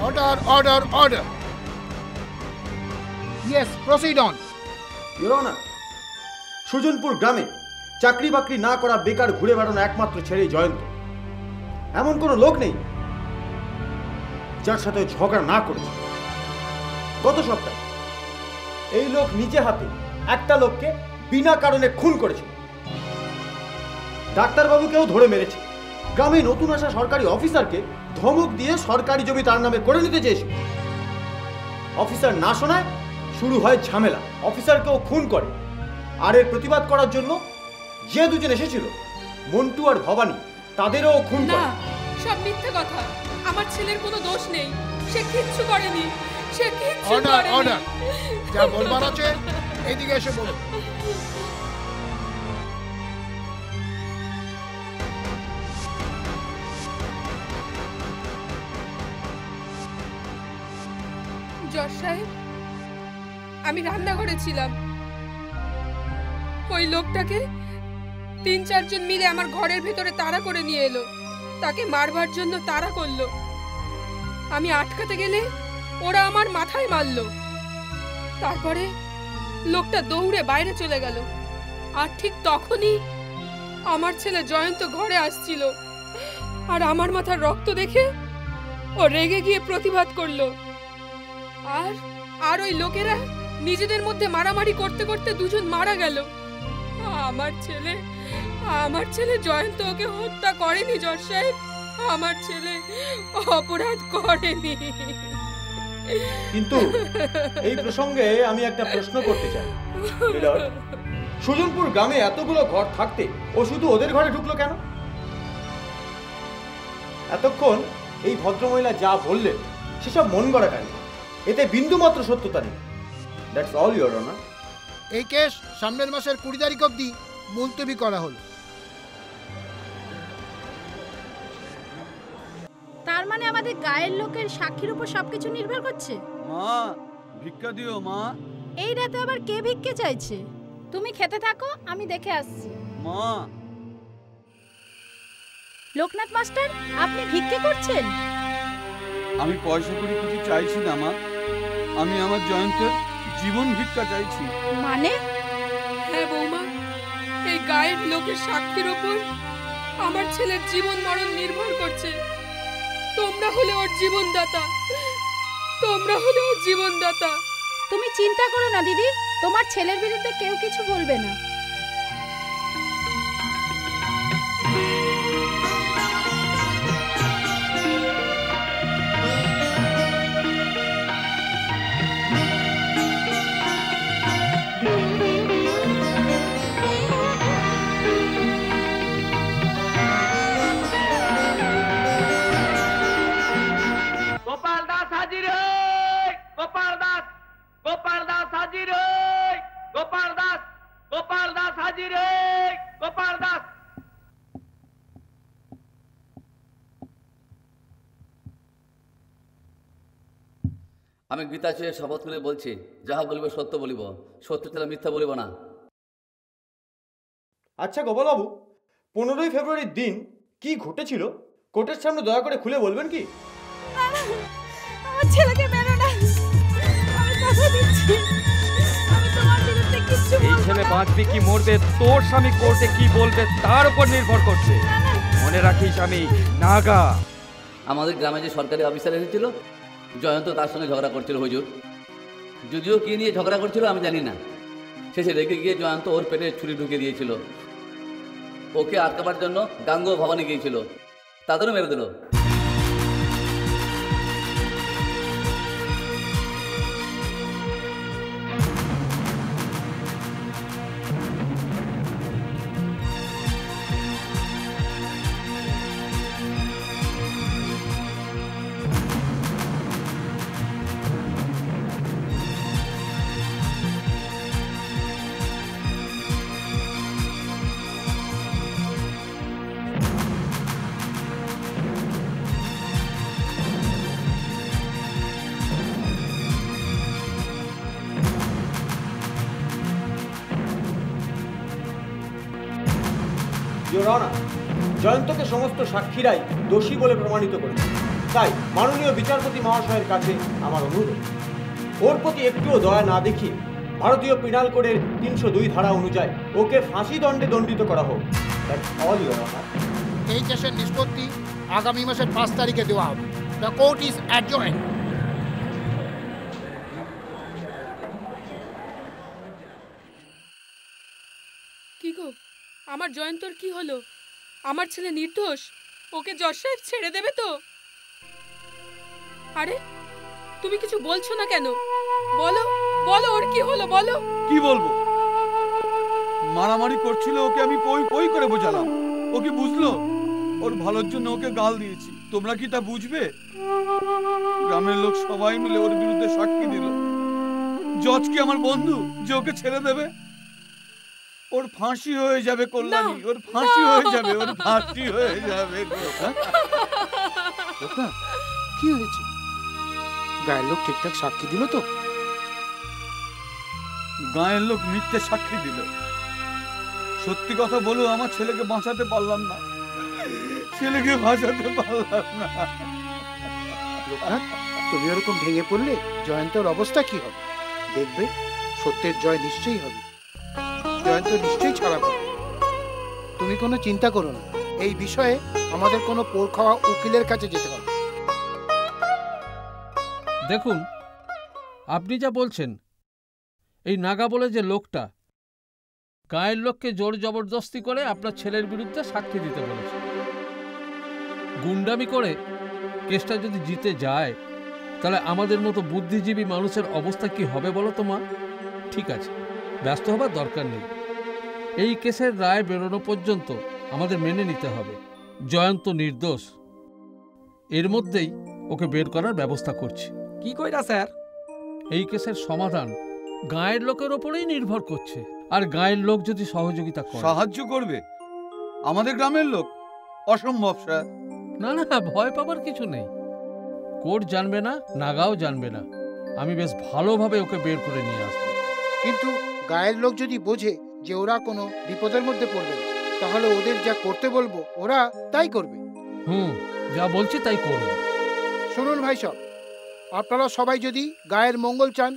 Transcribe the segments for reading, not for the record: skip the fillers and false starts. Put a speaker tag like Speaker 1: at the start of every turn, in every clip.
Speaker 1: Order, order, order. Yes, proceed on.
Speaker 2: Your Honor, সুজনপুর গ্রামে চাকরি বাকরি না করা বেকার ঘুরে বেড়ানো একমাত্র ছেলেই জয়ন্ত। এমন কোনো লোক নেই যার সাথে ঝগড়া না করেছে। গত সপ্তাহে এই লোক নিজে হাতে একটা লোককে বিনা কারণে খুন করেছে। ডাক্তারবাবুকেও ধরে মেরেছে। গ্রামে নতুন আসা সরকারি অফিসারকে ধমক দিয়ে সরকারি জমি তার নামে করে নিতে চেয়েছিল। অফিসার না শোনায় শুরু হয় ঝামেলা। অফিসারকেও খুন করে। আর এর প্রতিবাদ করার জন্য যে দুজন এসেছিল, মন্টু আর ভবানী, তাদেরও খুন করে।
Speaker 3: না, সব মিথ্যে কথা। আমার ছেলের কোনো দোষ নেই। সে কিচ্ছু করেনি। সে কিচ্ছু করেনি।
Speaker 1: Order, order. যা বলবার আছে এদিকে এসে বলুন।
Speaker 3: জজ সাহেব, আমি রান্নাঘরে ছিলাম। ওই লোকটাকে ৩-৪ জন মিলে আমার ঘরের ভেতরে তাড়া করে নিয়ে এলো। তাকে মারবার জন্য তাড়া করলো। আমি আটকাতে গেলে ওরা আমার মাথায় মারলো। তারপরে লোকটা দৌড়ে বাইরে চলে গেল। আর ঠিক তখনই আমার ছেলে জয়ন্ত ঘরে আসছিল। আর আমার মাথার রক্ত দেখে ও রেগে গিয়ে প্রতিবাদ করলো। আর ওই লোকেরা নিজেদের মধ্যে মারামারি করতে করতে দুজন মারা গেল। আমার ছেলে জয়ন্ত ওকে হত্যা করেনি জজ সাহেব। আমার ছেলে অপরাধ করেনি।
Speaker 2: কিন্তু এই প্রসঙ্গে আমি একটা প্রশ্ন করতে চাই। সুজনপুর গ্রামে এতগুলো ঘর থাকতে ও শুধু ওদের ঘরে ঢুকলো কেন? এতক্ষণ এই ভদ্রমহিলা যা বললেন সেসব মন গড়া কাহিনী। এতে বিন্দুমাত্র সত্যতা নেই। That's all, your honour.
Speaker 1: এই কেস সামনের মাসের 20 তারিখ অবধি মুলতবি করা হলো।
Speaker 4: তার মানে আমাদের গায়ের লোকের সাক্ষীর উপর সবকিছু নির্ভর করছে।
Speaker 5: মা, ভিক্ষা দিও মা।
Speaker 4: এই রাতে আবার কে ভিক্ষে চাইছে? তুমি খেতে থাকো, আমি দেখে আসছি।
Speaker 5: মা।
Speaker 4: লোকনাথ মাস্টার, আপনি ভিক্ষে করছেন?
Speaker 5: আমি পয়সা করে কিছু চাইছি না মা। আমি আমার জয়ন্তের জীবন ভিক্ষা চাইছি।
Speaker 4: মানে?
Speaker 3: হ্যাঁ বৌমা, এই গায়ের লোকের সাক্ষীর উপর আমার ছেলের জীবন মরণ নির্ভর করছে। তোমরা হলে ওর জীবনদাতা। তোমরা হলে ওর জীবনদাতা।
Speaker 4: তুমি চিন্তা করো না দিদি, তোমার ছেলের বিরুদ্ধে কেউ কিছু বলবে না।
Speaker 6: আমি গীতা চেয়ে শপথ করে বলছি, যাহা বলিব সত্য বলিব, সত্য ছাড়া মিথ্যা বলিব না।
Speaker 2: আচ্ছা গোপালবাবু, 15ই ফেব্রুয়ারির দিন কি ঘটেছিল কোর্টের সামনে দয়া করে খুলে বলবেন কি?
Speaker 4: আমার ছেলেকে মেরো না, আমি কথা দিচ্ছি, আমি তোমার বিরুদ্ধে কিছু বলবো না।
Speaker 7: এই ছেলে বাঁচবে কি মরবে তোর স্বামী কোর্টে কি বলবে তার উপর নির্ভর করছে। মনে রাখিস আমি নাগা।
Speaker 6: আমাদের গ্রামে যে সরকারি অফিসার এসেছিল, জয়ন্ত তার সঙ্গে ঝগড়া করছিল হুজুর। যদিও কি নিয়ে ঝগড়া করছিল আমি জানি না। শেষে রেগে গিয়ে জয়ন্ত ওর পেটে ছুরি ঢুকিয়ে দিয়েছিল। ওকে আটকাবার জন্য গাঙ্গ ভবানী গিয়েছিল, তাদেরও মেরে দিল।
Speaker 2: ইওর অনার, জয়ন্তকে সমস্ত সাক্ষীরাই দোষী বলে প্রমাণিত করেছে। তাই মাননীয় বিচারপতি মহাশয়ের কাছে আমার অনুরোধ, ওর প্রতি একটুও দয়া না দেখিয়ে ভারতীয় পিনাল কোডের 302 ধারা অনুযায়ী ওকে ফাঁসি দণ্ডে দণ্ডিত করা হোক। That's all your honour.
Speaker 1: এই কেসের নিষ্পত্তি আগামী মাসের 5 তারিখে দেওয়া হবে। The court is adjoint.
Speaker 3: কি গো, আমার জয়ন্তর কি হলো? আমার ছেলে নির্দোষ, ওকে জজ সাহেব ছেড়ে দেবে তো? আরে তুমি কিছু বলছো না কেন? বলো বলো, ওর কি হলো বলো।
Speaker 5: কি বলবো? মারামারি করছিল, ওকে আমি পই পই করে বোঝালাম। ও কি বুঝলো? ওর ভালোর জন্য ওকে গাল দিয়েছি। তোমরা কি তা বুঝবে? গ্রামের লোক সবাই মিলে ওর বিরুদ্ধে সাক্ষী দিল। জজ কি আমার বন্ধু যে ওকে ছেড়ে দেবে? ওর ফাঁসি হয়ে যাবে কল্যাণী, ওর ফাঁসি হয়ে যাবে, ওর ফাঁসি হয়ে যাবে।
Speaker 1: কি হয়েছে? গায়ের লোক ঠিকঠাক সাক্ষী দিল তো?
Speaker 5: গায়ের লোক মিথ্যে সাক্ষী দিল। সত্যি কথা বলো, আমার ছেলেকে বাঁচাতে পারলাম না, ছেলেকে বাঁচাতে পারলাম না।
Speaker 1: তুমি ওরকম ভেঙে পড়লে জয়ন্তর অবস্থা কি হবে? দেখবে সত্যের জয় নিশ্চয়ই হবে, জয়ন্ত নিশ্চয়ই ছাড়া পাবে। তুমি কোনো চিন্তা করো না, এই বিষয়ে আমাদের কোনো পোড় খাওয়া উকিলের কাছে যেতে হবে।
Speaker 8: দেখুন, আপনি যা বলছেন, এই নাগা বলে যে লোকটা গায়ের লোককে জোর জবরদস্তি করে আপনার ছেলের বিরুদ্ধে সাক্ষী দিতে বলেছে। গুন্ডামি করে কেসটা যদি জিতে যায়, তাহলে আমাদের মতো বুদ্ধিজীবী মানুষের অবস্থা কি হবে বলো তো মা? ঠিক আছে, ব্যস্ত হবার দরকার নেই। এই কেসের রায় বেরোনো পর্যন্ত আমাদের মেনে নিতে হবে জয়ন্ত নির্দোষ। এর মধ্যেই ওকে বের করার ব্যবস্থা করছি।
Speaker 7: কি কইরা স্যার?
Speaker 8: এই কেসের সমাধান গায়ের লোকের ওপরেই নির্ভর করছে, আর গায়ের লোক যদি সহযোগিতা করে।
Speaker 5: সাহায্য করবে আমাদের গ্রামের লোক? অসম্ভব স্যার।
Speaker 8: না না, ভয় পাবার কিছু নেই। কোর্ট জানবে না, নাগাও জানবে না। আমি বেশ ভালোভাবে ওকে বের করে নিয়ে আসবো।
Speaker 1: কিন্তু গায়ের লোক যদি বোঝে যে ওরা কোনো বিপদের মধ্যে পড়বে না, তাহলে ওদের যা করতে বলবো ওরা তাই করবে।
Speaker 8: যা বলছি তাই করবো।
Speaker 1: শুনুন ভাই সব, আপনারা সবাই যদি গায়ের মঙ্গল চান,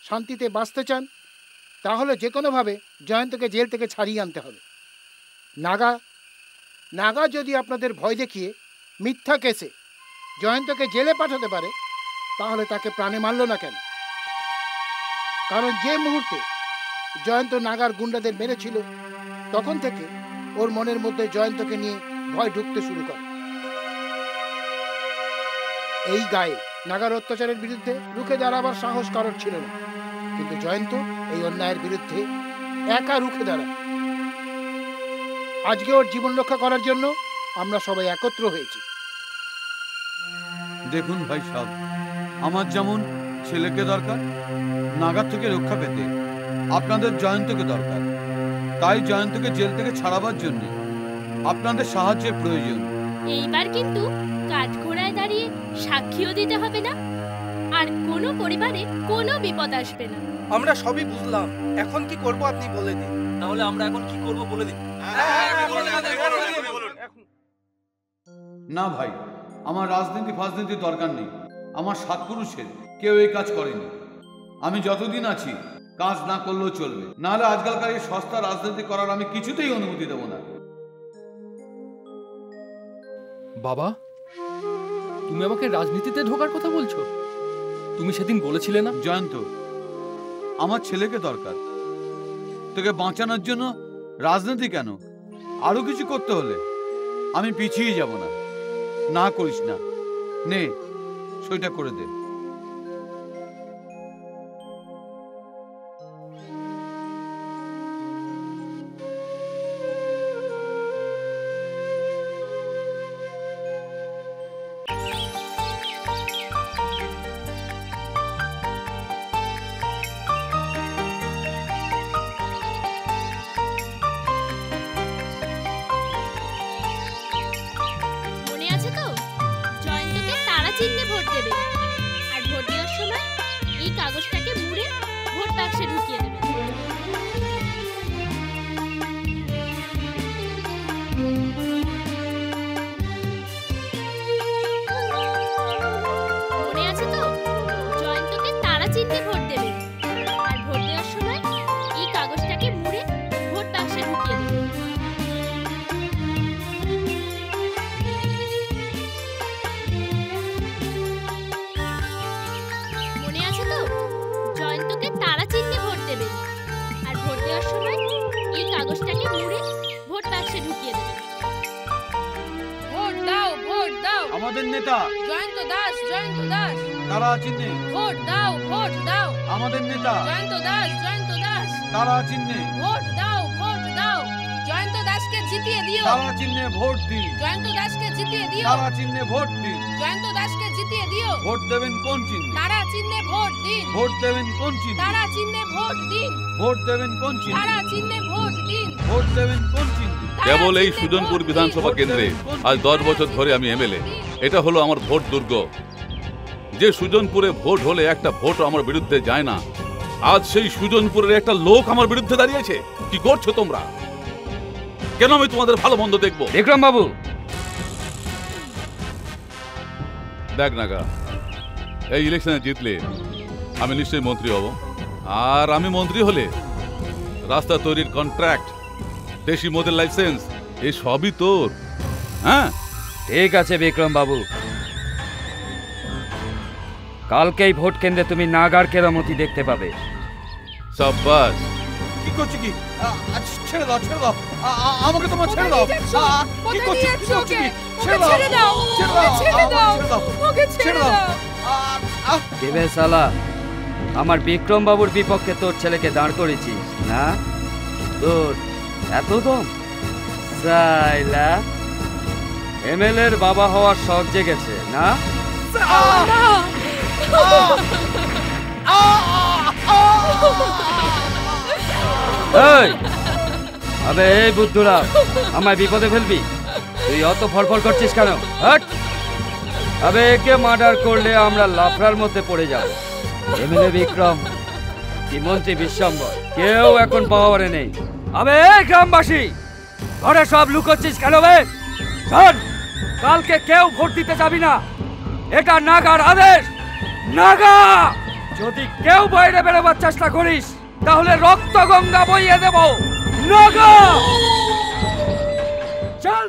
Speaker 1: শান্তিতে বাঁচতে চান, তাহলে যে কোনোভাবে জয়ন্তকে জেল থেকে ছাড়িয়ে আনতে হবে। নাগা যদি আপনাদের ভয় দেখিয়ে মিথ্যা কেসে জয়ন্তকে জেলে পাঠাতে পারে, তাহলে তাকে প্রাণে মারল না কেন? কারণ যে মুহূর্তে জয়ন্ত নাগার গুন্ডাদের মেরেছিল, তখন থেকে ওর মনের মধ্যে জয়ন্তকে নিয়ে ভয় ঢুকতে শুরু করে। এই গায়ে নাগার অত্যাচারের বিরুদ্ধে রুখে দাঁড়াবার সাহস কারোর ছিল না, কিন্তু জয়ন্ত এই অন্যায়ের বিরুদ্ধে একা রুখে দাঁড়ায়। আজকে ওর জীবন রক্ষা করার জন্য আমরা সবাই একত্র হয়েছি।
Speaker 5: দেখুন ভাই সাহেব, আমার যেমন ছেলেকে দরকার নাগার থেকে রক্ষা পেতে, আপনাদের জয়ন্তকে দরকার। তাই জয়ন্তকে জেল থেকে ছাড়াবার জন্য আপনাদের সাহায্যের প্রয়োজন।
Speaker 4: এইবার কিন্তু কাঠঘোড়ায় দাঁড়িয়ে সাক্ষীও দিতে হবে না, আর কোনো পরিবারে কোনো বিপদ আসবে না।
Speaker 9: আমরা সবই বুঝলাম, এখন কি করব আপনি বলে দিন।
Speaker 7: তাহলে আমরা এখন কি করব বলে দিন।
Speaker 5: না ভাই, আমার রাজনীতির দরকার নেই। আমার 7 পুরুষের কেউ এই কাজ করেনি। আমি যতদিন আছি কাজ না করলেও চলবে, নাহলে আজকালকার এই সস্তা রাজনীতি করার আমি কিছুতেই অনুমতি দেব না।
Speaker 7: বাবা, তুমি আমাকে রাজনীতিতে ঢোকার কথা বলছো? তুমি সেদিন বলেছিলে না?
Speaker 5: জয়ন্ত, আমার ছেলেকে দরকার। তোকে বাঁচানোর জন্য রাজনীতি কেন, আরো কিছু করতে হলে আমি পিছিয়ে যাব না। না করিস না, নে সইটা করে দে।
Speaker 4: চিহ্নে ভোট দেবে, আর ভোট দেওয়ার সময় এই কাগজটাকে মুড়ে ভোট বাক্সে ঢুকিয়ে দেবে।
Speaker 5: আমাদের নেতা
Speaker 3: জয়ন্ত দাস, জয়ন্ত দাস।
Speaker 5: তারা চিহ্নে
Speaker 3: ভোট দাও, ভোট দাও।
Speaker 5: আমাদের নেতা
Speaker 3: জয়ন্ত দাস, জয়ন্ত দাস।
Speaker 5: তারা চিহ্নে
Speaker 3: ভোট দাও, ভোট দাও। জয়ন্ত দাসকে জিতিয়ে দিও।
Speaker 5: তারা চিহ্নে ভোট দিন।
Speaker 3: জয়ন্ত দাসকে জিতিয়ে দিও।
Speaker 5: তারা চিহ্নে ভোট দিন।
Speaker 3: জয়ন্ত দাসকে জিতিয়ে দিও।
Speaker 5: ভোট দেবেন কোন চিহ্নে?
Speaker 3: তারা চিহ্নে ভোট দিন।
Speaker 5: ভোট দেবেন কোন চিহ্নে?
Speaker 3: তারা চিহ্নে ভোট দিন।
Speaker 5: ভোট দেবেন কোন চিহ্নে?
Speaker 3: তারা চিহ্নে ভোট দিন।
Speaker 5: ভোট দেবেন কোন চিহ্নে?
Speaker 10: কেবল এই সুজনপুর বিধানসভা কেন্দ্রে আজ 10 বছর ধরে আমি এমএলএ। এটা হলো আমার ভোট দুর্গ। যে সুজনপুরে ভোট হলে একটা ভোট আমার বিরুদ্ধে যায় না, আজ সেই সুজনপুরের একটা লোক আমার বিরুদ্ধে দাঁড়িয়েছে। কি করছো তোমরা? কেন আমি তোমাদের ভালো মন্দ দেখবো?
Speaker 7: বিক্রম বাবু,
Speaker 10: দেখ নাগা, এই ইলেকশনে জিতলে আমি নিশ্চয়ই মন্ত্রী হব। আর আমি মন্ত্রী হলে রাস্তা তৈরির কন্ট্রাক্ট, দেশি মদের লাইসেন্স, এই সবই তোর। হ্যাঁ,
Speaker 7: ঠিক আছে বিক্রম বাবু, কালকেই ভোট কেন্দ্রে তুমি নাগার কেরামতি দেখতে পাবে।
Speaker 10: সাব্বাস।
Speaker 5: কি করছো কি? ছেড়ে দাও, ছেড়ে দাও, আমাকে তোমার ছেড়ে দাও। কি করছো, কি করছো কি? ছেড়ে দাও, ছেড়ে দাও, ছেড়ে দাও,
Speaker 3: ওকে ছেড়ে দাও।
Speaker 7: দেবে সালা, আমার বিক্রম বাবুর বিপক্ষে তোর ছেলেকে দাঁড় করেছিস না? তোর এত দম? সাইলা, এমএলএর বাবা হওয়ার শখ জেগেছে না? আবে এই বুদ্ধুরা, আমায় বিপদে ফেলবি? তুই অত ফড়ফড় করছিস কেন? হট! আবে একে মার্ডার করলে আমরা লাফড়ার মধ্যে পড়ে যাব। এমএলএ বিক্রম, কি মন্ত্রী বিশ্বম্বর, কেউ এখন পাওয়ারে নেই। আবে গ্রামবাসী, ঘরে সব লুকোচ্ছিস কেন বে? শোন, কালকে কেউ ভোট দিতে যাবি না, এটা নাগার আদেশ। নাগা, যদি কেউ বাইরে বেরোবার চেষ্টা করিস তাহলে রক্ত গঙ্গা বইয়ে দেব। নাগা, চল।